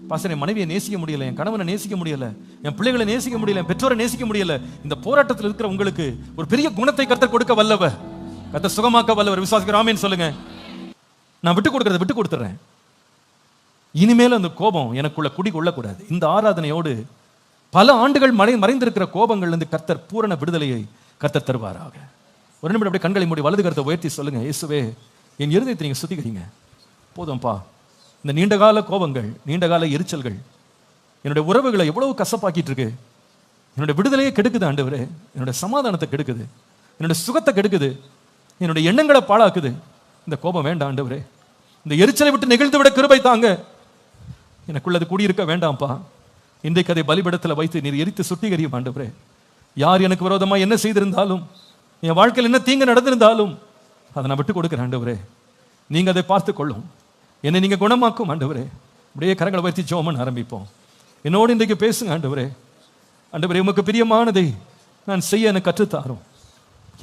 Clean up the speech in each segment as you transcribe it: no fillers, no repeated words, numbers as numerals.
Pastor, என் மனைவியை நேசிக்க முடியல, என் கணவனை நேசிக்க முடியல, என் பிள்ளைகளை நேசிக்க முடியல, என் பெற்றோரை நேசிக்க முடியல. இந்த போராட்டத்தில் இருக்கிற உங்களுக்கு ஒரு பெரிய குணத்தை கர்த்தர் கொடுக்க வல்லவர், கர்த்தர் சுகமாக்க வல்லவர். விசுவாசிக்கிற ஆமென் சொல்லுங்க. நான் விட்டு கொடுக்கறத விட்டு கொடுத்துறேன். இனிமேல் அந்த கோபம் எனக்குள்ள குடி கொள்ளக்கூடாது. இந்த ஆராதனையோடு பல ஆண்டுகள் மறைந்திருக்கிற கோபங்கள் இருந்து கர்த்தர் பூரண விடுதலையை கர்த்தர் தருவாராக. ஒரு நிமிடம் அப்படியே கண்களை மூடி வலது கரத்தை உயர்த்தி சொல்லுங்க, இயேசுவே என் இருதயத்தை நீங்க சுத்திகரிங்க. போதும்பா, இந்த நீண்டகால கோபங்கள், நீண்டகால எரிச்சல்கள் என்னுடைய உறவுகளை எவ்வளவு கசப்பாக்கிட்டு இருக்கு. என்னுடைய விடுதலையே கெடுக்குது ஆண்டவரே, என்னுடைய சமாதானத்தை கெடுக்குது, என்னுடைய சுகத்தை கெடுக்குது, என்னுடைய எண்ணங்களை பாழாக்குது. இந்த கோபம் வேண்டாம் ஆண்டவரே, இந்த எரிச்சலை விட்டு நெகிழ்ந்து விட கிருபை தாங்க. எனக்குள்ளது கூடியிருக்க வேண்டாம்ப்பா. இன்றைக்கு அதை பலிபீடத்தில் வைத்து நீர் எரித்து சுத்திகரியும் ஆண்டவரே. யார் எனக்கு விரோதமாக என்ன செய்திருந்தாலும், என் வாழ்க்கையில் என்ன தீங்கு நடந்திருந்தாலும் அதை நான் விட்டு கொடுக்குறேன் ஆண்டவரே. நீங்க அதை பார்த்து கொள்ளும், என்னை நீங்க குணமாக்கும் ஆண்டவரே. அப்படியே கரங்களை வைத்து ஜெபம் ஆரம்பிப்போம். என்னோடு இன்றைக்கு பேசுங்க ஆண்டவரே. ஆண்டவரே, உமக்கு பிரியமானதை நான் செய்ய எனக்கு கற்றுத்தாரும்.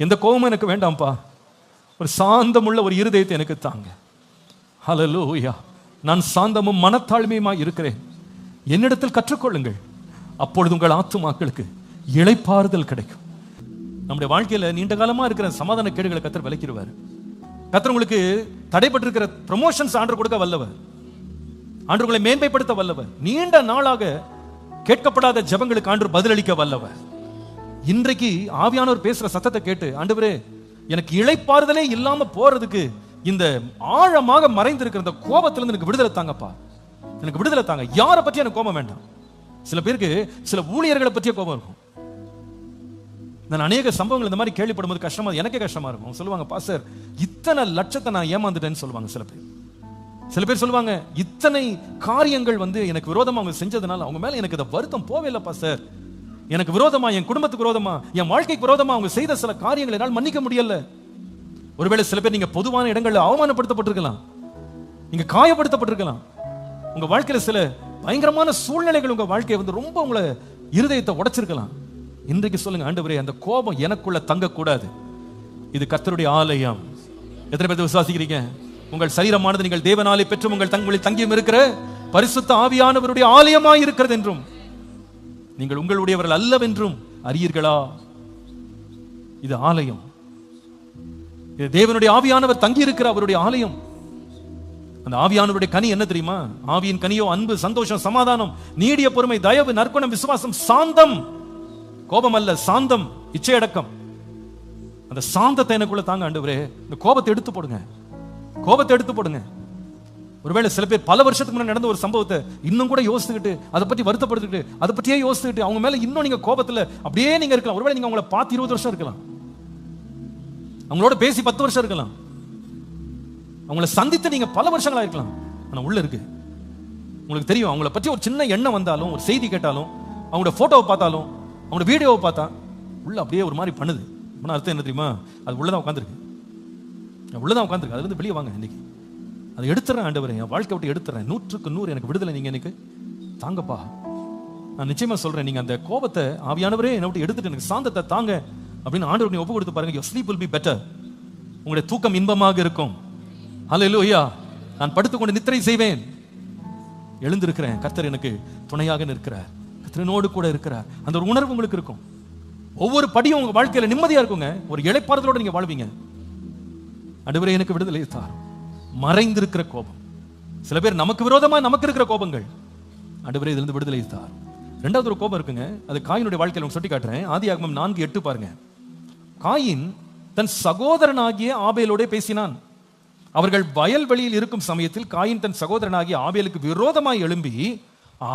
எந்த கோபமும் எனக்கு வேண்டாம்ப்பா. ஒரு சாந்தமுள்ள ஒரு இருதயத்தை எனக்கு தாங்க. ஹல்லேலூயா. நான் சாந்தமும் மனத்தாழ்மையுமாய் இருக்கிறேன். என்னிடத்தில் கற்றுக்கொள்ளுங்கள், அப்பொழுது உங்கள் ஆத்துமாக்களுக்கு இளைப்பாறுதல் கிடைக்கும். நம்முடைய வாழ்க்கையில நீண்ட காலமா இருக்கிற சமாதான கேடுகளை கர்த்தர் விலக்கிடுவார். கர்த்தர் உங்களுக்கு தடைப்பட்டிருக்கிற ப்ரமோஷன்ஸ் ஆண்டவர் கொடுக்க வல்லவர். ஆண்டவர் உங்களை மேன்மைப்படுத்த வல்லவர். நீண்ட நாளாக கேட்கப்படாத ஜெபங்களுக்கு ஆண்டவர் பதிலளிக்க வல்லவர். இன்றைக்கு ஆவியானவர் பேசுற சத்தத்தை கேட்டு, ஆண்டவரே எனக்கு இளைப்பாறுதலே இல்லாம போறதுக்கு இந்த ஆழமாக மறைந்திருக்கிற இந்த கோபத்திலிருந்து எனக்கு விடுதலை தாங்கப்பா, எனக்கு விடுதலை தாங்க. யாரை பற்றி எனக்கு கோபம் வேண்டாம். சில பேருக்கு சில ஊழியர்களை பற்றிய கோபம் இருக்கும். நான் அநேக சம்பவங்கள் இந்த மாதிரி கேள்விப்படும் போது கஷ்டமா, எனக்கே கஷ்டமா இருக்கும். சொல்லுவாங்க, பாஸ்டர் இத்தனை லட்சத்தை நான் ஏமாந்துட்டேன்னு சொல்லுவாங்க சில பேர். சில பேர் சொல்லுவாங்க, இத்தனை காரியங்கள் எனக்கு விரோதமா அவங்க செஞ்சதுனால அவங்க மேல எனக்கு இந்த வருத்தம் போவே இல்லை பாஸ்டர். எனக்கு விரோதமா, என் குடும்பத்துக்கு விரோதமா, என் வாழ்க்கைக்கு விரோதமா அவங்க செய்த சில காரியங்களை என்னால் மன்னிக்க முடியல. ஒருவேளை சில பேர் நீங்க பொதுவான இடங்கள்ல அவமானப்படுத்தப்பட்டிருக்கலாம், நீங்க காயப்படுத்தப்பட்டிருக்கலாம். உங்க வாழ்க்கையில சில பயங்கரமான சூழ்நிலைகள் உங்க வாழ்க்கையை ரொம்ப உங்களை இருதயத்தை உடைச்சிருக்கலாம். இன்றைக்கு சொல்லுங்க, ஆண்டவரே அந்த கோபம் எனக்குள்ள தங்க கூடாது. இது கர்த்தருடைய ஆலயம். எத்தனை பேர் விசுவாசிக்கிறீங்க? உங்கள் சரீரமானது நீங்கள் தேவனாலே பெற்றும் உங்கள் தங்களில் தங்கியும் இருக்கிற பரிசுத்த ஆவியானவருடைய ஆலயமாய் இருக்கிறது என்றும் நீங்கள் உங்களுடையவர்கள் அல்லவென்றும் அறியீர்களா? இது ஆலயம். இது தேவனுடைய ஆவியானவர் தங்கி இருக்கிற அவருடைய ஆலயம். அந்த ஆவியானவருடைய கனி என்ன தெரியுமா? ஆவியின் கனியோ அன்பு, சந்தோஷம், சமாதானம், நீடிய பொறுமை, தயவு, நற்குணம், விசுவாசம், சாந்தம். கோபம் அல்ல, சாந்தம், இச்சையடக்கம். அந்த சாந்தத்தை எனக்குள்ள தாங்க ஆண்டவரே. இந்த கோபத்தை எடுத்து போடுங்க, கோபத்தை எடுத்து போடுங்க. ஒருவேளை சில பேர் பல வருஷத்துக்கு முன்னாடி நடந்த ஒரு சம்பவத்தை இன்னும் கூட யோசிச்சுக்கிட்டு, அதை பற்றி வருத்தப்படுத்திக்கிட்டு, அதை பற்றியே யோசிச்சுக்கிட்டு அவங்க மேல இன்னும் நீங்க கோபத்துல அப்படியே நீங்க இருக்கலாம். ஒருவேளை நீங்க அவங்கள பார்த்து 20 வருஷம் இருக்கலாம், அவங்களோட பேசி 10 வருஷம் இருக்கலாம், அவங்கள சந்தித்து நீங்க பல வருஷங்களா இருக்கலாம். ஆனா உள்ள இருக்கு, உங்களுக்கு தெரியும், அவங்கள பற்றி ஒரு சின்ன எண்ணம் வந்தாலும், ஒரு செய்தி கேட்டாலும், அவங்களோட போட்டோவை பார்த்தாலும், அவங்களோட வீடியோவை பார்த்தா உள்ள அப்படியே ஒரு மாதிரி பண்ணுது. அர்த்தம் என்ன தெரியுமா? அது உள்ளதான் உட்காந்துருக்கு, உள்ளதான் உட்காந்துருக்கு. அதுல இருந்து வெளியே வாங்க. இன்னைக்கு அதை எடுத்துறேன் ஆண்டவரே, என் வாழ்க்கை விட்டு எடுத்துறேன். 100க்கு 100 எனக்கு விடுதலை நீங்க எனக்கு தாங்கப்பா. நான் நிச்சயமா சொல்றேன், நீங்க அந்த கோபத்தை ஆவியானவரே என்னை விட்டு எடுத்துட்டு எனக்கு சாந்தத்தை தாங்க அப்படின்னு ஆண்டவர் நீ ஒப்பு கொடுத்து பாருங்க. Your sleep will be better. உங்களுடைய தூக்கம் இன்பமாக இருக்கும். ஹல்லேலூயா. நான் படுத்துக்கொண்டு நித்திரை செய்வேன், எழுந்திருக்கிறேன், கர்த்தர் எனக்கு துணையாக நிற்கிறார், கர்த்தரோடு கூட இருக்கிறார். அந்த ஒரு உணர்வு உங்களுக்கு இருக்கும். ஒவ்வொரு படியும் உங்க வாழ்க்கையில நிம்மதியா இருக்குங்க. ஒரு இளைப்பாறுதலோட நீங்க வாழ்வீங்க. ஆண்டவரே எனக்கு விடுதலை தாரும். மறைந்திருக்கிற கோபம், சில பேர் நமக்கு விரோதமா நமக்கு இருக்கிற கோபங்கள், ஆண்டவரே இதிலிருந்து விடுதலை தாரும். ரெண்டாவது ஒரு கோபம் இருக்குங்க, அது காயினுடைய வாழ்க்கையில சொல்லி காட்டுறேன். ஆதியாகமம் 4:8 பாருங்க. காயின் தன் சகோதரனாகிய ஆபேலோட பேசினான். அவர்கள் வயல்வெளியில் இருக்கும் சமயத்தில் காயின் தன் சகோதரனாகிய ஆபேலுக்கு விரோதமாய் எழும்பி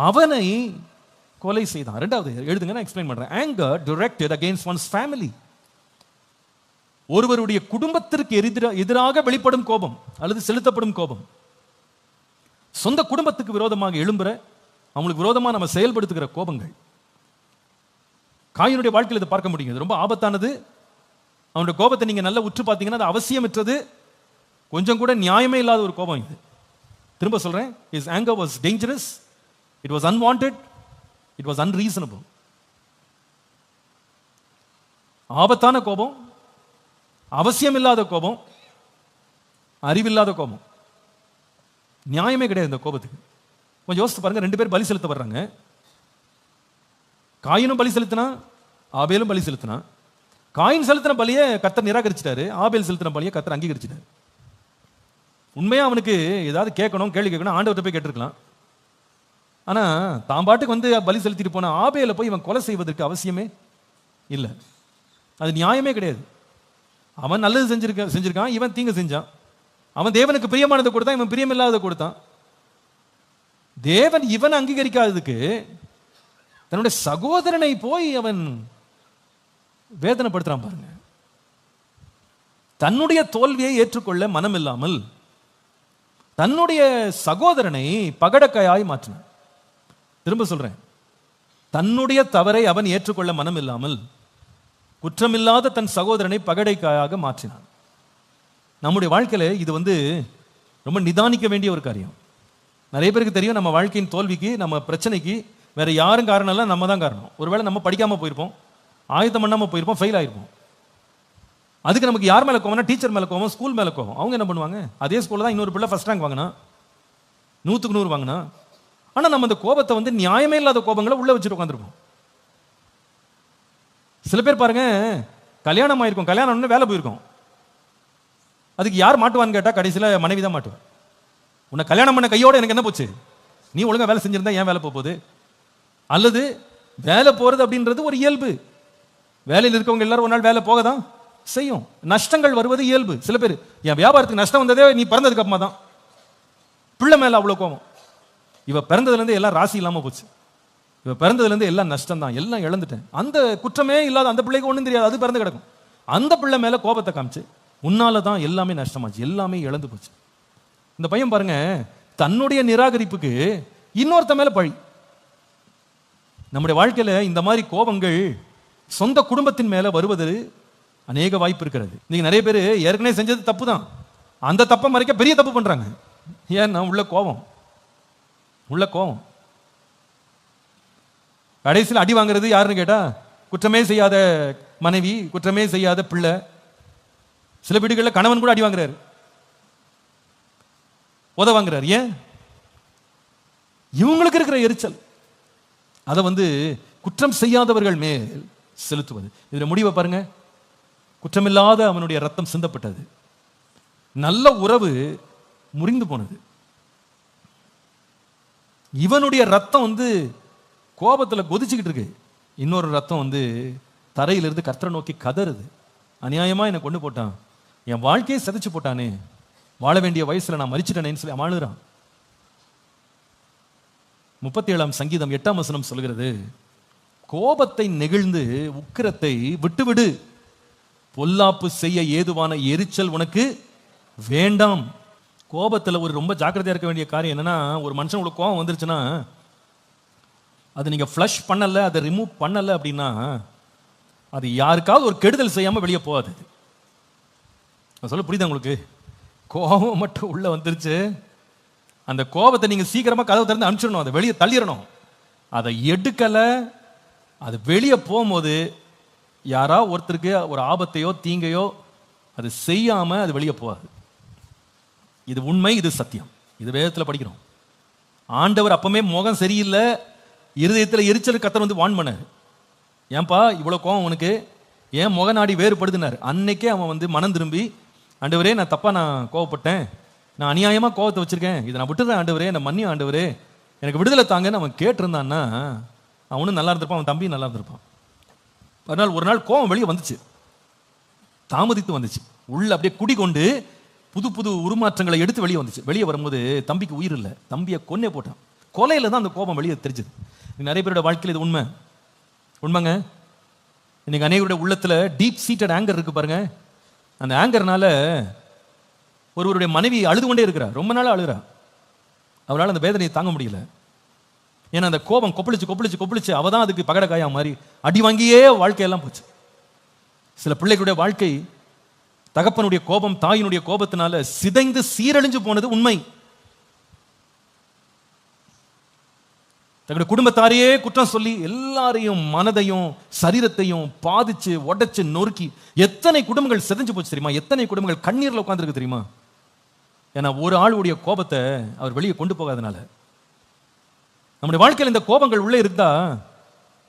அவனை கொலை செய்தான். ரெண்டாவது எழுதுங்க, நான் எக்ஸ்பிளைன் பண்றேன். anger directed against one's family. ஒருவருடைய குடும்பத்திற்கு எதிராக வெளிப்படும் கோபம் அல்லது செலுத்தப்படும் கோபம், சொந்த குடும்பத்துக்கு விரோதமாக எழும்புற, அவங்களுக்கு விரோதமாக நம்ம செயல்படுத்துகிற கோபங்கள். காயினுடைய வாழ்க்கையில் இதை பார்க்க முடியும். இது ரொம்ப ஆபத்தானது. அவனுடைய கோபத்தை நீங்க நல்லா உற்று பார்த்தீங்கன்னா அது அவசியமற்றது, கொஞ்சம் கூட நியாயமே இல்லாத ஒரு கோபம் இது. திரும்ப சொல்றேன், his anger was dangerous, it was unwanted, it was unreasonable. ஆபத்தான கோபம், அவசியம் இல்லாத கோபம், அறிவில்லாத கோபம், நியாயமே கிடையாது இந்த கோபத்துக்கு. கொஞ்சம் யோசித்து பாருங்க, 2 பேர் பலி செலுத்த வர்றாங்க. காயினும் பலி செலுத்தினா, ஆபேலும் பலி செலுத்தினா. காயின் செலுத்தின பலியை கர்த்தர் நிராகரிச்சிட்டாரு, ஆபேல் செலுத்தின பலியை கர்த்தர் அங்கீகரிச்சிட்டாரு. உண்மையா அவனுக்கு ஏதாவது கேட்கணும், கேள்வி கேட்கணும், ஆண்டவர்கிட்ட போய் கேட்டிருக்கலாம். ஆனா தான் பாட்டுக்கு வந்து பலி செலுத்திட்டு போன ஆபேலை போய் இவன் கொலை செய்வதற்கு அவசியமே இல்லை. அது நியாயமே கிடையாது. அவன் நல்லது செஞ்சிருக்கான், இவன் தீங்கு செஞ்சான். அவன் தேவனுக்கு பிரியமானதை கொடுத்தான், இவன் பிரியமில்லாததை கொடுத்தான். தேவன் இவன் அங்கீகரிக்காததுக்கு தன்னுடைய சகோதரனை போய் அவன் வேதனைப்படுத்துறான் பாருங்க. தன்னுடைய தோல்வியை ஏற்றுக்கொள்ள மனம் இல்லாமல் தன்னுடைய சகோதரனை பகடக்காயாய் மாற்றினான். திரும்ப சொல்றேன், தன்னுடைய தவறை அவன் ஏற்றுக்கொள்ள மனம் இல்லாமல் குற்றமில்லாத தன் சகோதரனை பகடைக்காயாக மாற்றினான். நம்முடைய வாழ்க்கையில இது வந்து ரொம்ப நிதானிக்க வேண்டிய ஒரு காரியம். நிறைய பேருக்கு தெரியும், நம்ம வாழ்க்கையின் தோல்விக்கு, நம்ம பிரச்சனைக்கு வேற யாரும் காரணம் இல்லை, நம்ம தான் காரணம். ஒருவேளை நம்ம படிக்காம போயிருப்போம், ஆயத்தம் பண்ணாம போயிருப்போம், ஃபெயில் ஆயிருப்போம். அதுக்கு நமக்கு யார் மேல கோவம்னா டீச்சர் மேல கோவம், ஸ்கூல் மேல கோவம். அவங்க என்ன பண்ணுவாங்க, அதே ஸ்கூல்ல தான் இன்னொரு பிள்ளை ஃபர்ஸ்ட் ரேங்க் வாங்கினா, 100க்கு 100 வாங்கினா. ஆனா நம்ம அந்த கோபத்தை வந்து நியாயமே இல்லாத கோபங்களை உள்ள வச்சுட்டு உட்காந்துருப்போம். சில பேர் பாருங்க, கல்யாணம் ஆயிருக்கும், கல்யாணம் வேலை போயிருக்கும். அதுக்கு யார் மாட்டுவான்னு கேட்டா கடைசியில் மனைவி தான் மாட்டுவான். உன்னை கல்யாணம் பண்ண கையோட எனக்கு என்ன போச்சு, நீ ஒழுங்கா வேலை செஞ்சிருந்தா ஏன் வேலை போகுது? அல்லது வேலை போறது அப்படின்றது ஒரு இயல்பு. வேலையில் இருக்கவங்க எல்லாரும் ஒரு நாள் வேலை போக தான் செய்யும். நஷ்டங்கள் வருவது இயல்பு. சில பேர் என் வியாபாரத்துக்கு நஷ்டம் வந்ததே நீ பிறந்ததுக்கு அப்புறமா தான். பிள்ளை மேல அவ்வளோ கோபம். இவ பிறந்ததுலேருந்து எல்லாம் ராசி இல்லாமல் போச்சு, இவ பிறந்ததுலேருந்து எல்லாம் நஷ்டம் தான், எல்லாம் இழந்துட்டேன். அந்த குற்றமே இல்லாத அந்த பிள்ளைக்கு ஒன்றும் தெரியாது, அது பிறந்து கிடக்கும். அந்த பிள்ளை மேல கோபத்தை காமிச்சு உன்னால தான் எல்லாமே நஷ்டமாச்சு, எல்லாமே இழந்து போச்சு. இந்த பையன் பாருங்க, தன்னுடைய நிராகரிப்புக்கு இன்னொருத்த மேல பழி. நம்முடைய வாழ்க்கையில இந்த மாதிரி கோபங்கள் சொந்த குடும்பத்தின் மேல வருவது அநேக வாய்ப்பு இருக்கிறது. நீங்க நிறைய பேர் ஏற்கனவே செஞ்சது தப்பு தான், அந்த தப்பை மறைக்க பெரிய தப்பு பண்றாங்க. ஏன்னா உள்ள கோபம், உள்ள கோபம். கடைசியில் அடி வாங்குறது யாருன்னு கேட்டா குற்றமே செய்யாத மனைவி, குற்றமே செய்யாத பிள்ளை. சில வீடுகளில் கணவன் கூட அடி வாங்குறாரு, உத வாங்குறாரு. ஏன்? இவங்களுக்கு இருக்கிற எரிச்சல் அதை வந்து குற்றம் செய்யாதவர்கள் மேல் செலுத்துவது. இதுல முடிவை பாருங்க, குற்றமில்லாத அவனுடைய ரத்தம் சிந்தப்பட்டது, நல்ல உறவு முறிந்து போனது. இவனுடைய ரத்தம் வந்து கோபத்தில் கொதிச்சுக்கிட்டு இருக்கு, இன்னொரு ரத்தம் வந்து தரையிலிருந்து கர்த்தரை நோக்கி கதறுது. அநியாயமா என்னை கொண்டு போட்டான், என் வாழ்க்கையை சிதைச்சு போட்டானே, வாழ வேண்டிய வயசுல நான் மரிச்சிட்டேனேன்னு சொல்லி அழுகிறான். 37ஆம் சங்கீதம் 8ஆம் வசனம் சொல்கிறது, கோபத்தை நெகிழ்ந்து உக்கிரத்தை விட்டுவிடு, பொல்லாப்பு செய்ய ஏதுவான எரிச்சல் உனக்கு வேண்டாம். கோபத்தில் ஒரு ரொம்ப ஜாக்கிரதையா இருக்க வேண்டிய காரியம் என்னன்னா, ஒரு மனுஷன் உங்களுக்கு கோபம் வந்துருச்சுன்னா அது நீங்க ஃப்ளஷ் பண்ணல, அதை ரிமூவ் பண்ணல அப்படின்னா அது யாருக்காவது ஒரு கெடுதல் செய்யாம வெளியே போகாது. சொல்ல புரியுதா உங்களுக்கு? கோபம் மட்டும் உள்ள வந்துருச்சு, அந்த கோபத்தை நீங்க சீக்கிரமா கதவை திறந்து அனுப்பிச்சிடணும், அதை வெளியே தள்ளிடணும். அதை எடுக்கல, அது வெளியே போகும்போது யாராவது ஒருத்தருக்கு ஒரு ஆபத்தையோ தீங்கையோ அது செய்யாம அது வெளியே போகாது. இது உண்மை, இது சத்தியம், இது வேதத்தில் படிக்கிறோம். ஆண்டவர் அப்பமே முகம் சரியில்லை, இருதயத்தில் எரிச்சல் கர்த்தர் வந்து வான் பண்ணார். ஏன்பா இவ்வளோ கோவம் உனக்கு, ஏன் முக நாடி வேறுபடுதுனார். அன்னைக்கே அவன் வந்து மனம் திரும்பி, ஆண்டவரே நான் தப்பா நான் கோவப்பட்டேன், நான் அநியாயமாக கோவத்தை வச்சிருக்கேன், இதை நான் விட்டுறேன் ஆண்டவரே, நான் மன்னியும் ஆண்டவரே, எனக்கு விடுதலை தாங்கன்னு அவன் கேட்டிருந்தான்னா அவனும் நல்லா இருந்திருப்பான், அவன் தம்பியும் நல்லா இருந்திருப்பான். மறுநாள் ஒரு நாள் கோவம் வெளியே வந்துச்சு, தாமதித்து வந்துச்சு, உள்ள அப்படியே குடிகொண்டு புது புது உருமாற்றங்களை எடுத்து வெளியே வந்துச்சு. வெளியே வரும்போது தம்பிக்கு உயிர் இல்லை, தம்பியை கொன்னே போட்டான். கொலையில தான் அந்த கோபம் வெளியே தெரிஞ்சது. நிறைய பேரோட வாழ்க்கையில் இது உண்மை, உண்மைங்க. இன்னைக்கு அநேகருடைய உள்ளத்துல டீப் சீட்டட் ஆங்கர் இருக்கு பாருங்க. அந்த ஆங்கர்னால ஒருவருடைய மனைவி அழுது கொண்டே இருக்கிறா, ரொம்ப நாள் அழுகிறா, அவளால் அந்த வேதனையை தாங்க முடியல. ஏன்னா அந்த கோபம் கொப்பளிச்சு கொப்பளிச்சு கொப்பளிச்சு அவ தான் அதுக்கு பகடக்காயா மாதிரி அடி வாங்கியே வாழ்க்கையெல்லாம் போச்சு. சில பிள்ளைகளுடைய வாழ்க்கை தகப்பனுடைய கோபம், தாயினுடைய கோபத்தினால சிதைந்து சீரழிஞ்சு போனது உண்மை. தங்களுடைய குடும்பத்தாரையே குற்றம் சொல்லி எல்லாரையும் மனதையும் சரீரத்தையும் பாதிச்சு உடைச்சு நொறுக்கி எத்தனை குடும்பங்கள் சிதைஞ்சு போச்சு தெரியுமா? எத்தனை குடும்பங்கள் கண்ணீர்ல உட்கார்ந்துருக்கு தெரியுமா? ஏன்னா ஒரு ஆளுடைய கோபத்தை அவர் வெளியே கொண்டு போகாதனால. நம்முடைய வாழ்க்கையில் இந்த கோபங்கள் உள்ளே இருந்தா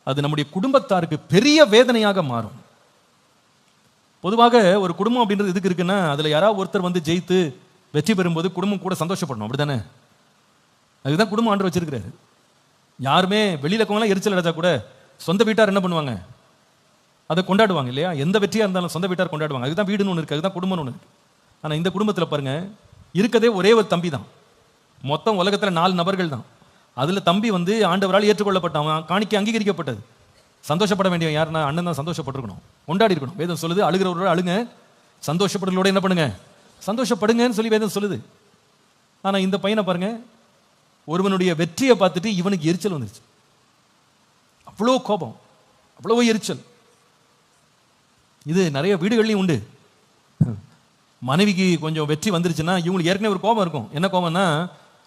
அது நம்முடைய குடும்பத்தாருக்கு பெரிய வேதனையாக மாறும். பொதுவாக ஒரு குடும்பம் அப்படின்றது எதுக்கு இருக்குன்னா, அதுல யாராவது ஒருத்தர் வந்து ஜெயித்து வெற்றி பெறும்போது குடும்பம் கூட சந்தோஷப்படணும், அப்படித்தானே? அதுதான் குடும்பம் ஆண்டு வச்சிருக்கிறாரு. யாருமே வெளியில இருக்கவங்களாம் எரிச்சல் அடைச்சா கூட சொந்த வீட்டார் என்ன பண்ணுவாங்க, அதை கொண்டாடுவாங்க இல்லையா? எந்த வெற்றியா இருந்தாலும் சொந்த வீட்டார் கொண்டாடுவாங்க. அதுதான் வீடுன்னு ஒன்று இருக்கு, அதுதான் குடும்பம்னு ஒன்று இருக்கு. ஆனா இந்த குடும்பத்தில் பாருங்க, இருக்கதே ஒரே ஒரு தம்பி தான். மொத்தம் உலகத்துல 4 நபர்கள் தான். அதுல தம்பி வந்து ஆண்டவரால் ஏற்றுக்கொள்ளப்பட்டான், காணிக்கை அங்கீகரிக்கப்பட்டது. சந்தோஷப்பட வேண்டியவன் யாருன்னா அண்ணன் தான். சந்தோஷப்பட்டிருக்கணும், கொண்டாடி இருக்கணும். வேதம் சொல்லுது, அழுகிறவரோட அழுங்க, சந்தோஷப்படுறதோட என்ன பண்ணுங்க, சந்தோஷப்படுங்கன்னு சொல்லி வேதம் சொல்லுது. ஆனா இந்த பையனை பாருங்க, ஒருவனுடைய வெற்றியை பார்த்துட்டு இவனுக்கு எரிச்சல் வந்துருச்சு. அவ்வளோ கோபம், அவ்வளோ எரிச்சல். இது நிறைய வீடுகள்லையும் உண்டு. மனைவிக்கு கொஞ்சம் வெற்றி வந்துருச்சுன்னா இவங்களுக்கு ஏற்கனவே ஒரு கோபம் இருக்கும். என்ன கோபம்னா,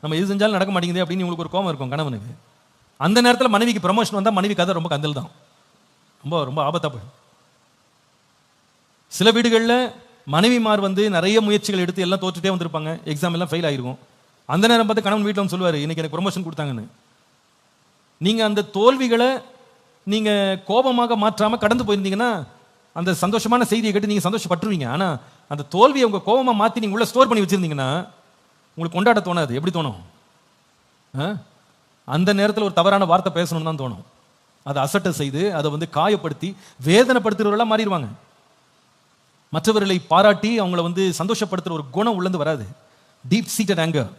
நம்ம எது செஞ்சாலும் நடக்க மாட்டேங்குது அப்படின்னு இவங்களுக்கு ஒரு கோபம் இருக்கும் கணவனுக்கு. அந்த நேரத்தில் மனைவிக்கு ப்ரமோஷன் வந்தால் மனைவி கதை ரொம்ப கந்தல் தான், ரொம்ப ரொம்ப ஆபத்தாக போயிடும். சில வீடுகளில் மனைவிமார் வந்து நிறைய முயற்சிகள் எடுத்து எல்லாம் தோற்றுட்டே வந்திருப்பாங்க, எக்ஸாம் எல்லாம் ஃபெயில் ஆகிருக்கும். அந்த நேரம் பார்த்து கணவன் வீட்டில் வந்து சொல்லுவார், இன்னைக்கு எனக்கு ப்ரொமோஷன் கொடுத்தாங்கன்னு. நீங்கள் அந்த தோல்விகளை நீங்கள் கோபமாக மாற்றாமல் கடந்து போயிருந்தீங்கன்னா அந்த சந்தோஷமான செய்தியை கேட்டு நீங்கள் சந்தோஷப்பட்டுருவீங்க. ஆனால் அந்த தோல்வியை உங்கள் கோபமாக மாற்றி நீங்கள் உள்ள ஸ்டோர் பண்ணி வச்சுருந்தீங்கன்னா உங்களுக்கு கொண்டாட தோணாது. எப்படி தோணும்? அந்த நேரத்தில் ஒரு தவறான வார்த்தை பேசணும்னு தான் தோணும். அதை அசட்டை செய்து அதை வந்து காயப்படுத்தி வேதனைப்படுத்துகிறவர்களாக மாறிடுவாங்க. மற்றவர்களை பாராட்டி அவங்கள வந்து சந்தோஷப்படுத்துகிற ஒரு குணம் உள்ளது வராது. Deep seated anger.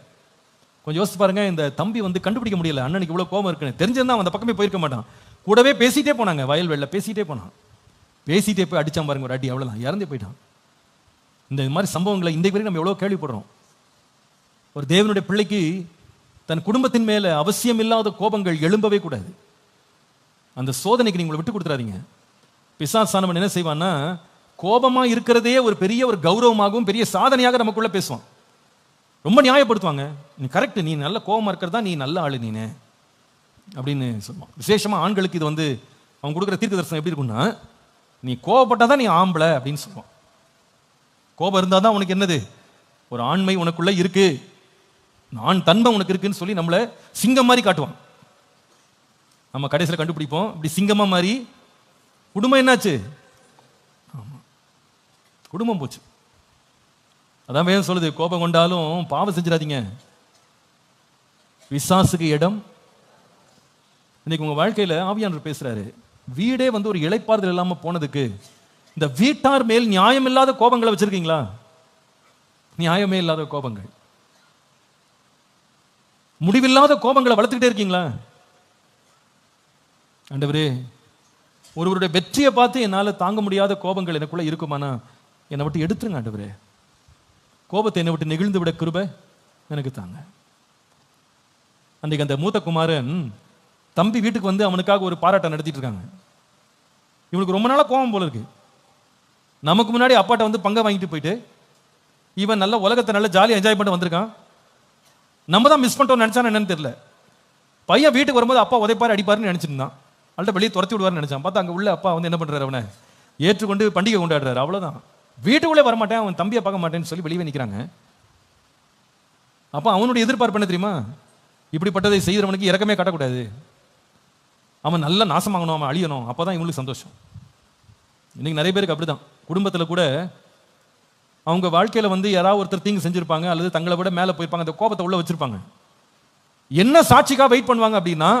கொஞ்சம் யோசிச்சு பாருங்க, இந்த தம்பி வந்து கண்டுபிடிக்க முடியல அண்ணனுக்கு இவ்வளோ கோபம் இருக்குன்னு. தெரிஞ்சிருந்தா அந்த பக்கமே போயிருக்க மாட்டான். கூடவே பேசிட்டே போனாங்க, வயல்வெளியில் பேசிட்டே போனான். பேசிட்டே போய் அடிச்சான் பாருங்க, ஒரு அடி, அவ்வளோதான், இறந்தே போயிட்டான். இந்த மாதிரி சம்பவங்களை இன்றைக்கு வரைக்கும் நம்ம எவ்வளோ கேள்விப்படுறோம். ஒரு தேவனுடைய பிள்ளைக்கு தன் குடும்பத்தின் மேல அவசியம் இல்லாத கோபங்கள் எழும்பவே கூடாது. அந்த சோதனைக்கு நீங்க விட்டு கொடுத்துறாதீங்க. பிசாசானவன் என்ன செய்வான்னா, கோபமா இருக்கிறதே ஒரு பெரிய ஒரு கௌரவமாகவும் பெரிய சாதனையாக நமக்குள்ள பேசுவான். ரொம்ப நியாயப்படுத்துவாங்க. நீ கரெக்ட், நீ நல்ல கோபமா இருக்கிறதா, நீ நல்ல ஆளு நீனு அப்படின்னு சொல்லுவான். விசேஷமா ஆண்களுக்கு இது வந்து அவன் கொடுக்குற தீர்க்க தரிசனம் எப்படி இருக்குன்னா, நீ கோபப்பட்டாதான் நீ ஆம்பளை அப்படின்னு சொல்லுவான். கோபம் இருந்தாதான் உனக்கு என்னது, ஒரு ஆண்மை உனக்குள்ள இருக்கு, ஆண் தன்மை உனக்கு இருக்குன்னு சொல்லி நம்மளை சிங்கம் மாதிரி காட்டுவான். நம்ம கடைசியில் கண்டுபிடிப்போம், இப்படி சிங்கமா மாதிரி குடும்பம் என்னாச்சு, குடும்பம் போச்சு. அதான் வேணும் சொல்லுது, கோபம் கொண்டாலும் பாவம் செஞ்சிடாதீங்க, பிசாசுக்கு இடம். இன்னைக்கு உங்க வாழ்க்கையில ஆவியானவர் பேசுறாரு, வீடே வந்து ஒரு இளைப்பாறுதல் இல்லாம போனதுக்கு இந்த வீட்டார் மேல் நியாயம் இல்லாத கோபங்களை வச்சிருக்கீங்களா? நியாயமே இல்லாத கோபங்கள், முடிவில்லாத கோபங்களை வளர்த்துக்கிட்டே இருக்கீங்களா? ஆண்டவரே, ஒருவருடைய வெற்றியை பார்த்து என்னால் தாங்க முடியாத கோபங்கள் எனக்குள்ள இருக்குமானா என்னை விட்டு எடுத்துருங்க ஆண்டவரே. கோபத்தை என்னை விட்டு நெகிழ்ந்து விட கிருபை எனக்கு தாங்க. அன்றைக்கு அந்த மூத்த குமாரன் தம்பி வீட்டுக்கு வந்து அவனுக்காக ஒரு பாராட்டம் நடத்திட்டு இருக்காங்க. இவனுக்கு ரொம்ப நாளாக கோபம் போல இருக்கு. நமக்கு முன்னாடி அப்பாட்ட வந்து பங்கை வாங்கிட்டு போயிட்டு இவன் நல்ல உலகத்தை நல்ல ஜாலியாக என்ஜாய் பண்ணிட்டு வந்திருக்கான். நம்ம தான் மிஸ் பண்ணிட்டோம் நினைச்சான்னு என்னன்னு தெரியல. பையன் வீட்டுக்கு வரும்போது அப்பா உதைப்பாரு அடிப்பாருன்னு நினைச்சிருந்தான். அவள்கிட்ட வெளியே துரத்தி விடுவார்னு நினைச்சான். பார்த்தா அங்கே உள்ள அப்பா வந்து என்ன பண்றாரு, அவனை ஏற்றுக்கொண்டு பண்டிகை கொண்டாடுறாரு. அவ்வளோதான். வீட்டுக்குள்ளே வரமாட்டேன், அவன் தம்பியை பார்க்க மாட்டேன்னு சொல்லி வெளியே நிற்கிறாங்க. அப்போ அவனுடைய எதிர்பார்ப்பு என்ன தெரியுமா, இப்படிப்பட்டதை செய்கிறவனுக்கு இறக்கமே காட்டக்கூடாது, அவன் நல்லா நாசமாகணும், அவன் அழியணும், அப்போதான் இவங்களுக்கு சந்தோஷம். இன்னைக்கு நிறைய பேருக்கு அப்படிதான். குடும்பத்தில் கூட அவங்க வாழ்க்கையில் வந்து யாராவது ஒருத்தர் தீங்கு செஞ்சிருப்பாங்க, அல்லது தங்களை விட மேலே போயிருப்பாங்க, அந்த கோபத்தை உள்ள வச்சிருப்பாங்க. என்ன சாட்சிக்காக வெயிட் பண்ணுவாங்க அப்படின்னா,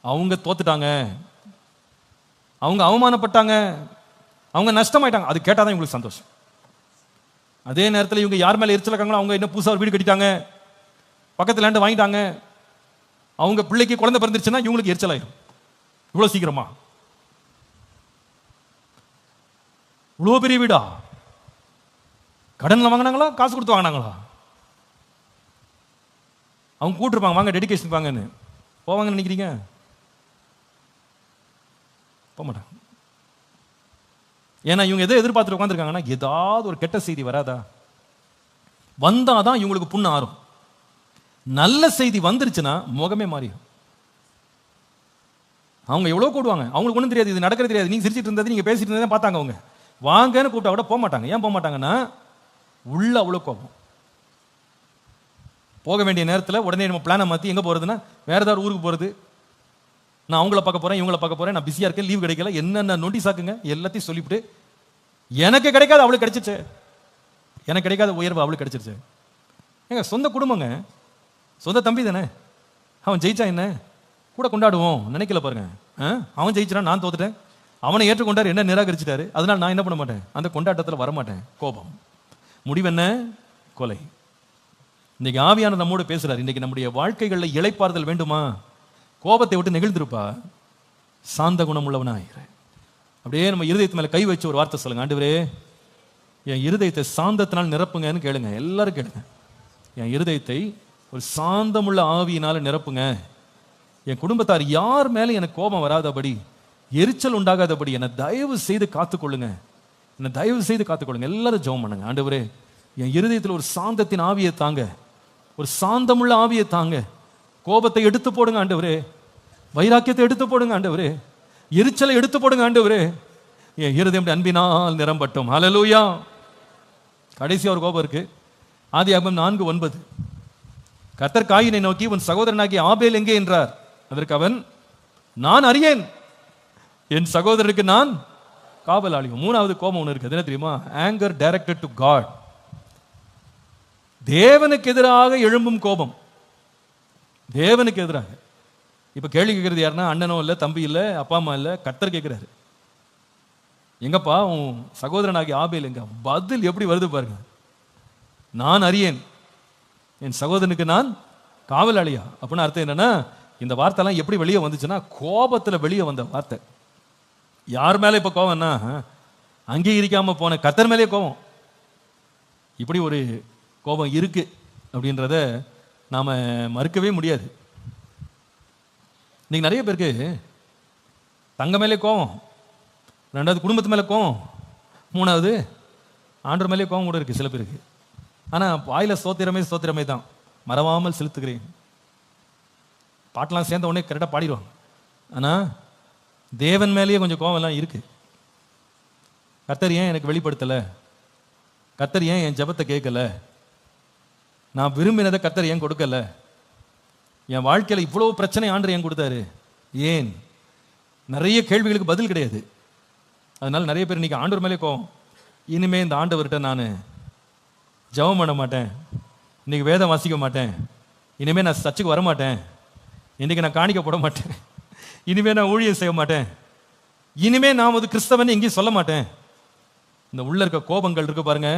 அவங்க தோத்துட்டாங்க, அவங்க அவமானப்பட்டாங்க, அவங்க நஷ்டமாயிட்டாங்க, அது கேட்டாதான் இவங்களுக்கு சந்தோஷம். அதே நேரத்தில் இவங்க யார் மேலே எரிச்சல் இருக்காங்களோ, அவங்க என்ன புதுசாக ஒரு வீடு கட்டிட்டாங்க, பக்கத்தில் லேண்ட் வாங்கிட்டாங்க, அவங்க பிள்ளைக்கு குழந்தை பிறந்துருச்சுன்னா இவங்களுக்கு எரிச்சல் ஆயிடும். இவ்வளோ சீக்கிரமா, இவ்வளோ பெரிய வீடா, கடனில் வாங்கினாங்களா காசு கொடுத்து வாங்கினாங்களா, அவங்க கூட்டிருப்பாங்க வாங்க டெடிகேஷன் வாங்கன்னு, போவாங்கன்னு நினைக்கிறீங்க? போக மாட்டாங்க. ஏன்னா இவங்க எதை எதிர்பார்த்துட்டு உட்காந்துருக்காங்கன்னா, ஏதாவது ஒரு கெட்ட செய்தி வராதா, வந்தாதான் இவங்களுக்கு புண்ணு ஆறும். நல்ல செய்தி வந்துருச்சுன்னா முகமே மாறிடும். அவங்க எவ்வளோ கூடுவாங்க, அவங்களுக்கு ஒன்றும் தெரியாது, இது நடக்கிறது தெரியாது, நீங்க சிரிச்சிட்டு இருந்தது நீங்க பேசிட்டு இருந்ததை பார்த்தாங்க. அவங்க வாங்கன்னு கூப்பிட்டா கூட போக மாட்டாங்க. ஏன் போக மாட்டாங்கன்னா, உள்ள அவ்வளோ கோபம். போக வேண்டிய நேரத்தில் உடனே நம்ம பிளானை மாற்றி எங்கே போகிறதுன்னா வேறு ஏதாவது ஊருக்கு போகிறது. நான் அவங்கள பார்க்க போகிறேன், இவங்கள பார்க்க போகிறேன், நான் பிஸியாக இருக்கேன், லீவ் கிடைக்கல, என்னென்ன நோட்டீஸ் ஆக்குங்க எல்லாத்தையும் சொல்லிவிட்டு எனக்கு கிடைக்காது அவளுக்கு கிடைச்சிச்சு, எனக்கு கிடைக்காத உயர்வு அவளுக்கு கிடைச்சிருச்சு. ஏங்க சொந்த குடும்பங்க, சொந்த தம்பி தானே, அவன் ஜெயிச்சா என்ன கூட கொண்டாடுவோம் நினைக்கல பாருங்க. அவன் ஜெயிச்சான், நான் தோத்துட்டேன், அவனை ஏற்றுக்கொண்டார், என்ன நிராகரிச்சிட்டாரு, அதனால நான் என்ன பண்ண மாட்டேன், அந்த கொண்டாட்டத்தில் வரமாட்டேன். கோபம், முடிவு என்ன, கொலை. இன்னைக்கு ஆவியானவர் நம்மோடு பேசுறாரு. இன்னைக்கு நம்முடைய வாழ்க்கைகளில் இளைப்பாறுதல் வேண்டுமா, கோபத்தை விட்டு நெகிழ்ந்திருப்பா, சாந்த குணம் உள்ளவனாயிரு. அப்படியே நம்ம இருதயத்து மேல கை வச்சு ஒரு வார்த்தை சொல்லுங்க, ஆண்டவரே என் இருதயத்தை சாந்தத்தினால் நிரப்புங்கன்னு கேளுங்க. எல்லாரும் கேளுங்க, என் இருதயத்தை ஒரு சாந்தமுள்ள ஆவியினால நிரப்புங்க. என் குடும்பத்தார் யார் மேலே எனக்கு கோபம் வராதபடி, எரிச்சல் உண்டாகாதபடி என்னை தயவு செய்து காத்துக்கொள்ளுங்க, என்னை தயவு செய்து காத்துக்கொள்ளுங்க. எல்லாரும் ஜெபம் பண்ணுங்க, ஆண்டவரே என் இருதயத்தில் ஒரு சாந்தத்தின் ஆவியை தாங்க, ஒரு சாந்தமுள்ள ஆவியை தாங்க. கோபத்தை எடுத்து போடுங்க ஆண்டவரே, வைராக்கியத்தை எடுத்து போடுங்க ஆண்டவரே, எரிச்சலை எடுத்து போடுங்க ஆண்டவரே. என் இருதயம் அன்பினால் நிரம்பட்டும். ஹல்லேலூயா. கடைசி ஒரு கோபம் இருக்கு. ஆதியாகமம் 4:9, கர்த்தர் காயினை நோக்கி உன் சகோதரனாகிய ஆபேல் எங்கே என்றார். அதற்கு அவன், நான் அறியேன், என் சகோதரருக்கு நான் காவலாளி. மூணாவது கோபம் ஒன்று இருக்கு, என்ன தெரியுமா, ஆங்கர் டைரக்டட் டு காட். தேவனுக்கு எதிராக எழும்பும் கோபம், தேவனுக்கு எதிராக. இப்ப கேள்வி கேட்கறது யாருன்னா, அண்ணனோ இல்லை, தம்பி இல்லை, அப்பா அம்மா இல்லை, கர்த்தர் கேட்கிறாரு, எங்கப்பா உன் சகோதரனாகிய ஆபேல் எங்க. பதில் எப்படி வருது பாருங்க, நான் அறியேன், என் சகோதரனுக்கு நான் காவலாளியா. அப்படின்னு அர்த்தம் என்னன்னா, இந்த வார்த்தைலாம் எப்படி வெளியே வந்துச்சுன்னா, கோபத்தில் வெளியே வந்த வார்த்தை. யார் மேலே இப்போ கோவம்னா, அங்கீகரிக்காம போன கர்த்தர் மேலே கோபம். இப்படி ஒரு கோபம் இருக்கு அப்படின்றத நாம மறுக்கவே முடியாது. இன்னைக்கு நிறைய பேருக்கு தங்க மேலே கோவம், ரெண்டாவது குடும்பத்து மேலே கோவம், மூணாவது ஆண்டவர் மேலே கோவம் கூட இருக்கு சில பேருக்கு. ஆனால் வாயில ஸ்தோத்திரமே தான், மறவாமல் செலுத்துகிறேன் பாட்டெலாம் சேர்ந்த உடனே கரெக்டாக பாடிடுவாங்க. ஆனால் தேவன் மேலேயே கொஞ்சம் கோவம் எல்லாம் இருக்கு. கர்த்தர் ஏன் எனக்கு வெளிப்படுத்தலை, கர்த்தர் ஏன் என் ஜெபத்தை கேட்கல, நான் விரும்பினதை கர்த்தர் ஏன் கொடுக்கல, என் வாழ்க்கையில் இவ்வளோ பிரச்சனை ஆண்டவர் ஏன் கொடுத்தாரு, ஏன், நிறைய கேள்விகளுக்கு பதில் கிடையாது. அதனால நிறைய பேர் இன்னைக்கு ஆண்டவர் மேலே கோவம். இனிமே இந்த ஆண்டவர்கிட்ட நான் ஜெபம் பண்ண மாட்டேன், இன்னைக்கு வேதம் வாசிக்க மாட்டேன், இனிமே நான் சர்ச்சுக்கு வர மாட்டேன், இன்னைக்கு நான் காணிக்க போட மாட்டேன், இனிமே நான் ஊழியம் செய்ய மாட்டேன், இனிமே நான் ஒரு கிறிஸ்தவன் எங்கேயும் சொல்ல மாட்டேன். இந்த உள்ள இருக்க கோபங்கள் இருக்கு பாருங்க,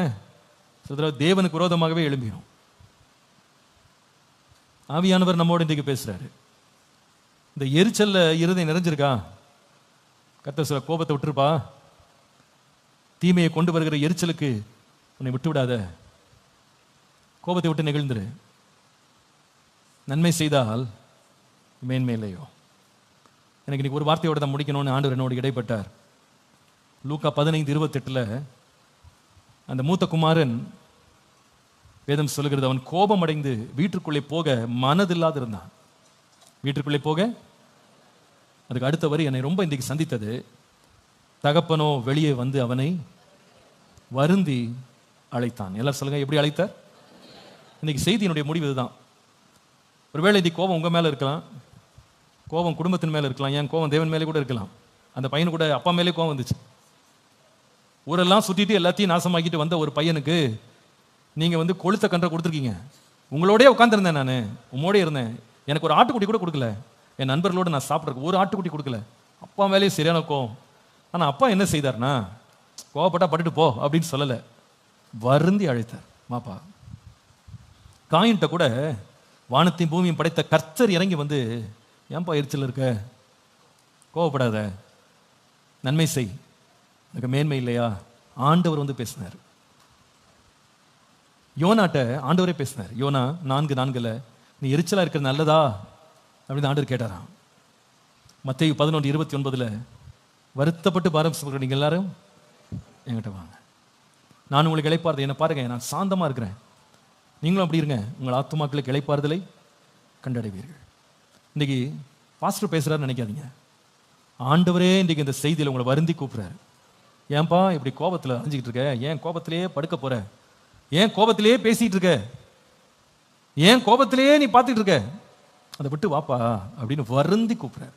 தேவனுக்கு விரோதமாகவே எழும்பிடும். ஆவியானவர் நம்மோடு இன்றைக்கு பேசுறாரு. இந்த எரிச்சல்ல இருதயம் நிறைஞ்சிருக்கா, கர்த்தர் சில கோபத்தை விட்டுருப்பா, தீமையை கொண்டு வருகிற எரிச்சலுக்கு உன்னை விட்டு விடாத, கோபத்தை விட்டு நெகிழ்ந்துரு. நன்மை செய்தால் மேன்மையிலையோ. எனக்கு இன்னைக்கு ஒரு வார்த்தையோட தான் முடிக்கணும்னு ஆண்டவர் என்னோடு இடைப்பட்டார். லூக்கா 15:28 அந்த மூத்த குமாரன், வேதம் சொல்லுகிறது, அவன் கோபம் அடைந்து வீட்டுக்குள்ளே போக மனதில்லாது இருந்தான். வீட்டுக்குள்ளே போக, அதுக்கு அடுத்த வரி என்னை ரொம்ப இன்றைக்கு சந்தித்தது. தகப்பனோ வெளியே வந்து அவனை வருந்தி அழைத்தான். எல்லாரும் சொல்லுங்க, எப்படி அழைத்தார்? இன்னைக்கு செய்தியினுடைய முடிவு இதுதான். ஒருவேளை இன்னைக்கு கோபம் உங்க மேல இருக்கலாம், கோபம் குடும்பத்தின் மேல இருக்கலாம், ஏன் கோபம் தேவன் மேலே கூட இருக்கலாம். அந்த பையனு கூட அப்பா மேலே கோபம் வந்துச்சு. ஊரெல்லாம் சுற்றிட்டு எல்லாத்தையும் நாசமாக்கிட்டு வந்த ஒரு பையனுக்கு நீங்க வந்து கொளுத்த கன்றை கொடுத்துருக்கீங்க. உங்களோடய உட்காந்துருந்தேன், நான் உம்மோட இருந்தேன், எனக்கு ஒரு ஆட்டுக்குட்டி கூட கொடுக்கல, என் நண்பர்களோடு நான் சாப்பிட்றதுக்கு ஒரு ஆட்டுக்குட்டி கொடுக்கல. அப்பா மேலேயே சரியான கோவம். ஆனால் அப்பா என்ன செய்தார்னா, கோவப்பட்டா பட்டுட்டு போ அப்படின்னு சொல்லலை, வருந்தி அழைத்தார். மாப்பா காயின்ட்ட கூட வானத்தையும் பூமியும் படைத்த கர்த்தர் இறங்கி வந்து, ஏன்பா எரிச்சல் இருக்க, கோவப்படாத, நன்மை செய், எனக்கு மேன்மை இல்லையா? ஆண்டவர் வந்து பேசினார். யோனாட்ட ஆண்டவரே பேசினார். யோனா 4:4 நீ எரிச்சலா இருக்கிறது நல்லதா அப்படின்னு ஆண்டவர் கேட்டாராம். மத்தேயு 11:29 வருத்தப்பட்டு பாரம் சொல்ற நீங்க எல்லாரும் என்கிட்ட வாங்க, நான் உங்களுக்கு இளைப்பாறுதல். என்ன பாருங்க, நான் சாந்தமா இருக்கிறேன், நீங்களும் அப்படி இருங்க, உங்கள் ஆத்துமாக்களுக்கு இளைப்பாறுதலை கண்டடைவீர்கள். இன்னைக்கு பாஸ்டர் பேசுறாருன்னு நினைக்காதீங்க, ஆண்டவரே இன்றைக்கு இந்த செய்தியில் உங்களை வருந்தி கூப்பிடுறாரு. ஏன்பா இப்படி கோபத்தில் அழிஞ்சிக்கிட்டு இருக்க, ஏன் கோபத்திலேயே படுக்க போற, ஏன் கோபத்திலேயே பேசிட்டு இருக்க, ஏன் கோபத்திலேயே நீ பார்த்துட்டு இருக்க, அதை விட்டு வாப்பா அப்படின்னு வருந்தி கூப்பிடுறாரு.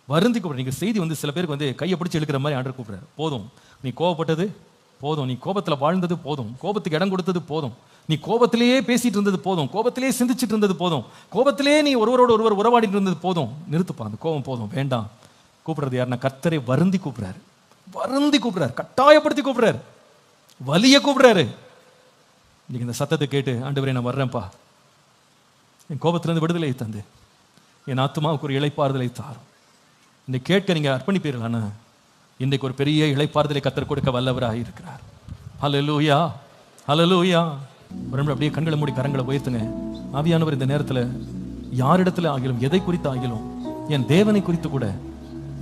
வருந்தி கூப்பிடுற. நீங்க செய்தி வந்து சில பேருக்கு வந்து கையை பிடிச்சி இழுக்கிற மாதிரி ஆண்டவர் கூப்பிடுறாரு. போதும், நீ கோபப்பட்டது போதும், நீ கோபத்தில் வாழ்ந்தது போதும், கோபத்துக்கு இடம் கொடுத்தது போதும், நீ கோபத்திலேயே பேசிட்டு இருந்தது போதும், கோபத்திலேயே சிந்திச்சுட்டு இருந்தது போதும், கோபத்திலேயே நீ ஒருவரோடு ஒருவர் உறவாடிட்டு இருந்தது போதும், நிறுத்துப்பா, அந்த கோபம் போதும், வேண்டாம். கூப்பிடுறது யாருன்னா கர்த்தரை வருந்தி கூப்பிடுறாரு. வருந்தி கூப்பிடுறாரு, கட்டாயப்படுத்தி கூப்பிடுறாரு, வலிய கூப்பிடுறாரு. இன்னைக்கு இந்த சத்தத்தை கேட்டு, ஆண்டவரே நான் வர்றேன்ப்பா, என் கோபத்திலிருந்து விடுதலை தந்து என் ஆத்துமாவுக்கு ஒரு இளைப்பாறுதலை தாரும். இன்னைக்கு கேட்க நீங்க அர்ப்பணிப்பீர்களானா, இன்றைக்கு ஒரு பெரிய இளைப்பாறுதலை கர்த்தர் கொடுக்க வல்லவராக இருக்கிறார். ஹல்லேலூயா, ஹல்லேலூயா. அப்படியே கண்களை மூடி கரங்களை உயர்த்துங்க. ஆவியானவர் இந்த நேரத்தில் யாரிடத்துல ஆகிலும், எதை குறித்து ஆகிலும், என் தேவனை குறித்து கூட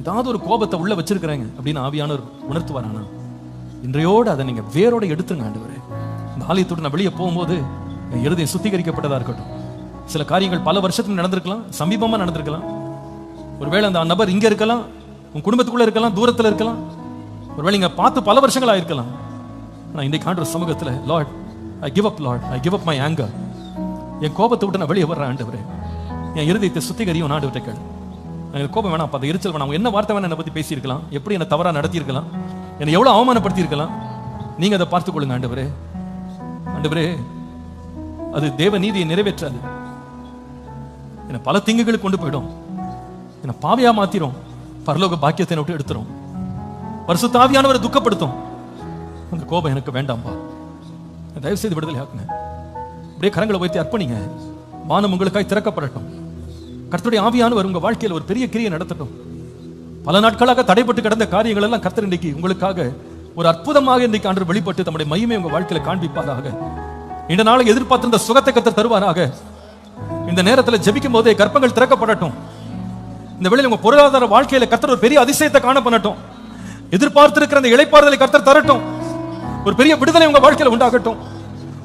ஏதாவது ஒரு கோபத்தை உள்ள வச்சிருக்கிறாங்க அப்படின்னு ஆவியானவர் உணர்த்துவாரானா, இன்றையோடு அதை நீங்க வேரோட எடுத்துருங்க. ஆண்டவரே, இந்த ஆலயத்தோடு நான் வெளியே போகும்போது என் இருதயம் சுத்திகரிக்கப்பட்டதா இருக்கட்டும். சில காரியங்கள் பல வருஷத்துக்கு நடந்திருக்கலாம், சமீபமா நடந்திருக்கலாம். ஒருவேளை அந்த நபர் இங்க இருக்கலாம், உன் குடும்பத்துக்குள்ள இருக்கலாம், தூரத்தில் இருக்கலாம், ஒருவேளை இங்க பார்த்து பல வருஷங்களா இருக்கலாம். நான் இன்றைக்கு ஆண்டவர் சமூகத்தில், lord I give up, lord I give up my anger, என் கோபத்தை விட்டு நான் வெளியே வர்றேன் ஆண்டவரே, என் இருதயத்தை சுத்திகரியும் ஆண்டவர்கிட்ட கேளு. எனக்கு கோபம் வேணாம், அந்த எரிச்சல் வேணாம், என்ன வார்த்தை வேணா என்னை பத்தி பேசியிருக்கலாம், எப்படி என்னை தவறா நடத்தியிருக்கலாம், என்னை எவ்வளவு அவமானப்படுத்தி இருக்கலாம், நீங்க அதை பார்த்துக் கொள்ளுங்க ஆண்டவரே. ஆண்டவரே, அது தேவ நீதியை நிறைவேற்றாது, என்னை பல திங்குகளுக்கு கொண்டு போயிடும், என்னை பாவியா மாத்திரும், பரலோக பாக்கியத்தை விட்டு எடுத்துரும், பரிசுத்த ஆவியானவரை துக்கப்படுத்தும். அந்த கோபம் எனக்கு வேண்டாம்பா, தயவு செய்து விடுதலை ஆக்குங்க. அப்படியே கரங்களை வைத்து அர்ப்பணிங்க. வானம் உங்களுக்காய் திறக்கப்படட்டும். கர்த்தருடைய ஆவியானவர் உங்க வாழ்க்கையில் ஒரு பெரிய கிரியை நடத்தட்டும். பல நாட்களாக தடைப்பட்டு கிடந்த காரியங்கள் எல்லாம் கர்த்தர் இன்றைக்கு உங்களுக்காக ஒரு அற்புதமாக இன்றைக்கு ஆண்டவர் வெளிப்பட்டு தம்முடைய மகிமை உங்க வாழ்க்கையில காண்பிப்பாராக. இந்த நாளை எதிர்பார்த்திருந்த சுகத்தை கர்த்தர் தருவாராக. இந்த நேரத்தில் ஜெபிக்கும் போதே கர்ப்பங்கள் திறக்கப்படட்டும். இந்த வேளையில் உங்க பொருளாதார வாழ்க்கையில கர்த்தர் ஒரு பெரிய அதிசயத்தை காண பண்ணட்டும். எதிர்பார்த்திருக்கிற அந்த இளைப்பாறுதலை கர்த்தர் தரட்டும். ஒரு பெரிய விடுதலை உங்க வாழ்க்கையில உண்டாகட்டும்.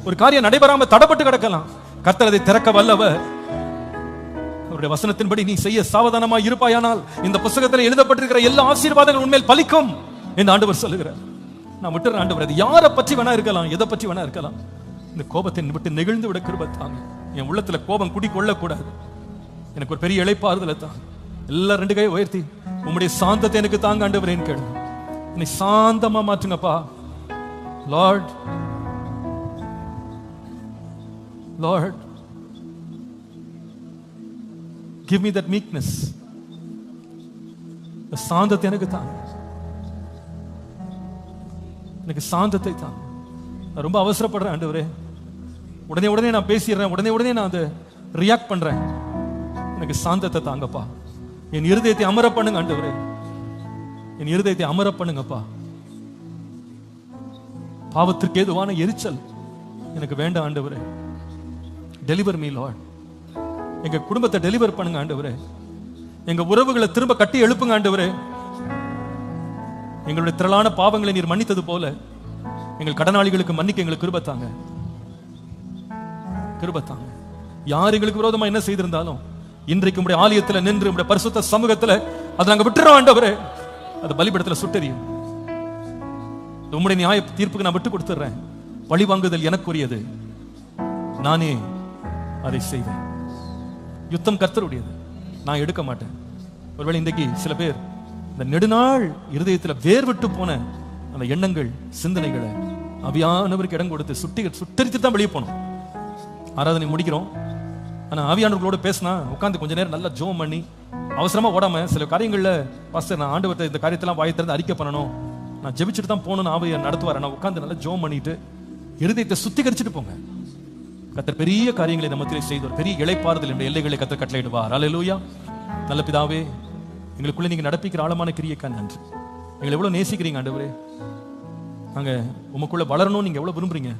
ஒரு காரியம் நடைபெறாம தடைப்பட்டு கிடக்கலாம், கர்த்தர் அதை திறக்க வல்லவர். அவருடைய வசனத்தின்படி நீ செய்ய சாவதானமாய் இருப்பாயானால் இந்த புத்தகத்தில் எழுதப்பட்டிருக்கிற எல்லா ஆசீர்வாதங்கள் உண்மையில் பலிக்கும் என்று ஆண்டவர் சொல்லுகிறார். நான் விட்டுற ஆண்டவர், அது யாரை பற்றி வேணா இருக்கலாம், எதை பற்றி வேணா இருக்கலாம், இந்த கோபத்தை விட்டு நெகிழ்ந்து விட கிருபை தாங்க. என் உள்ளத்துல கோபம் குடி கொள்ளக்கூடாது. எனக்கு ஒரு பெரிய இளைப்பாறுதலை தான். எல்லாம் ரெண்டு கையை உயர்த்தி உம்முடைய சாந்தத்தை எனக்கு தாங்க ஆண்டவரேன்னு கேளுங்க. என்னை சாந்தமா மாற்றுங்கப்பா. Lord, lord, give me that meekness. சாந்தத்தை எனக்கு தாங்க, எனக்கு சாந்தத்தை தாங்க. நான் ரொம்ப அவசரப்படுறேன் ஆண்டவரே, உடனே உடனே நான் பேசிடுறேன், உடனே உடனே நான் அதை ரியாக்ட் பண்றேன். எனக்கு சாந்தத்தை தாங்கப்பா. என் இருதயத்தை அமர பண்ணுங்க ஆண்டவரே, என் இருதயத்தை அமர பண்ணுங்கப்பா. பாவத்திற்கு ஏதுவான எரிச்சல் எனக்கு வேண்டாம் ஆண்டவரே. Deliver me Lord. எங்க குடும்பத்தை டெலிவர் பண்ணுங்க ஆண்டவரே. எங்க உறவுகளை திரும்ப கட்டி எழுப்புங்க ஆண்டவரே. எங்களுடைய திரளான பாவங்களை நீர் மன்னித்தது போல எங்கள் கடனாளிகளுக்கு மன்னிக்க எங்களுக்கு கிருபை தாங்க, கிருபை தாங்க. யார் எங்களுக்கு விரோதமா என்ன செய்திருந்தாலும் இன்றைக்கு உடைய ஆலயத்தில் நின்று உடைய பரிசுத்த சமூகத்தில் அதை நாங்க விட்டுறோம் ஆண்டவரே. அது பலிபீடத்தில் சுட்டெரியும். உம்முடைய நியாய தீர்ப்புக்கு நான் விட்டு கொடுத்துறேன். பழி வாங்குதல் எனக்குரியது, நானே அதை செய்வேன். யுத்தம் கர்த்தருடையது, நான் எடுக்க மாட்டேன். ஒருவேளை இன்றைக்கு சில பேர் இந்த நெடுநாள் இருதயத்தில் வேர்விட்டு போன அந்த எண்ணங்கள், சிந்தனைகளை ஆவியானவருக்கு இடம் கொடுத்து சுட்டரித்து தான் வெளியே போனோம். ஆராதனை முடிக்கிறோம், ஆனா ஆவியானவர்களோட பேசினா உட்காந்து கொஞ்ச நேரம் நல்லா ஜோம் பண்ணி அவசரமா ஓடாம சில காரியங்கள்ல பாஸ்டர் நான் ஆண்டவர்கிட்ட இந்த காரியத்தெல்லாம் வாயை திறந்து அறிக்கை பண்ணணும், நான் ஜெபிச்சுட்டு தான் போகணும்னு ஆவியை நடத்துவார். நான் உட்காந்து நல்லா ஜோம் பண்ணிட்டு இருதயத்தை சுத்திகரிச்சுட்டு போங்க. கர்த்தர் பெரிய காரியங்களை நம்மத்திலே செய்து ஒரு பெரிய இளைப்பாறுதல் என்ற எல்லைகளை கர்த்தர் கட்டளையிடுவார். அல்லேலூயா. நல்ல பிதாவே, எங்களுக்குள்ள நீங்க நடப்பிக்கிற ஆழமான கிரியைக்கா நன்றி. எங்களை எவ்வளவு நேசிக்கிறீங்க ஆண்டவரே. நாங்க உமக்குள்ள வளரணும் நீங்க எவ்வளவு விரும்புறீங்க.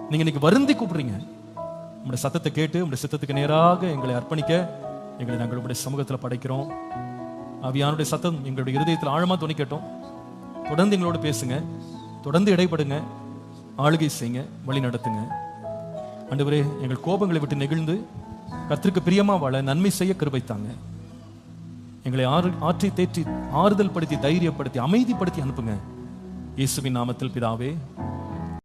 நீங்க இன்னைக்கு வருந்தி கூப்பிடுறீங்க. உங்களுடைய சத்தத்தை கேட்டு உங்களுடைய சித்தத்துக்கு நேராக எங்களை அர்ப்பணிக்க எங்களை நாங்கள் உங்களுடைய சமூகத்தில் படைக்கிறோம். ஆவியானுடைய சத்தம் எங்களுடைய இருதயத்தில் ஆழமா துணிக்கட்டும். தொடர்ந்து எங்களோட பேசுங்க, தொடர்ந்து இடைப்படுங்க, ஆளுகை செய்யுங்க, வழி நடத்துங்க ஆண்டவரே. எங்கள் கோபங்களை விட்டு நெகிழ்ந்து கர்த்தருக்கு பிரியமா வாழ நன்மை செய்ய கிருபை தாங்க. எங்களை ஆற்றி தேற்றி ஆறுதல் படுத்தி தைரியப்படுத்தி அமைதிப்படுத்தி அனுப்புங்க. இயேசுவின் நாமத்தில் பிதாவே.